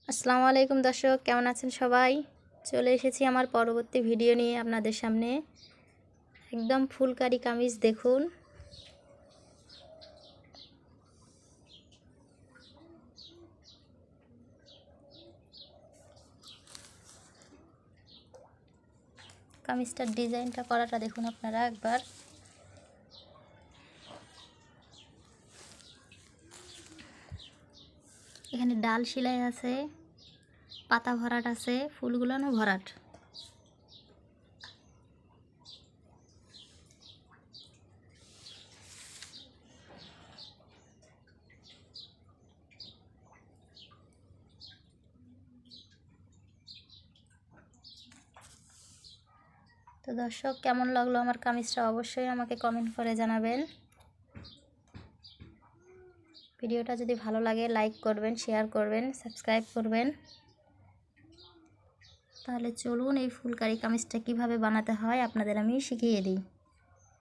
আসসালামু আলাইকুম দর্শক, কেমন আছেন সবাই? চলে এসেছি আমার পরবর্তী ভিডিও নিয়ে আপনাদের সামনে। একদম ফুলকারি কামিজ দেখুন। কামিজটার ডিজাইনটা করাটা দেখুন আপনারা একবার। এখানে ডাল সেলাই আছে, পাতা ভরাট আছে, ফুলগুলোও ভরাট। তো দর্শক, কেমন লাগলো আমার কামিজটা অবশ্যই আমাকে কমেন্ট করে জানাবেন। ভিডিওটা যদি ভালো লাগে লাইক করবেন, শেয়ার করবেন, সাবস্ক্রাইব করবেন। তাহলে চলুন এই ফুলকারি কামিজটা কিভাবে বানাতে হয় আপনাদের আমি শিখিয়ে দিই।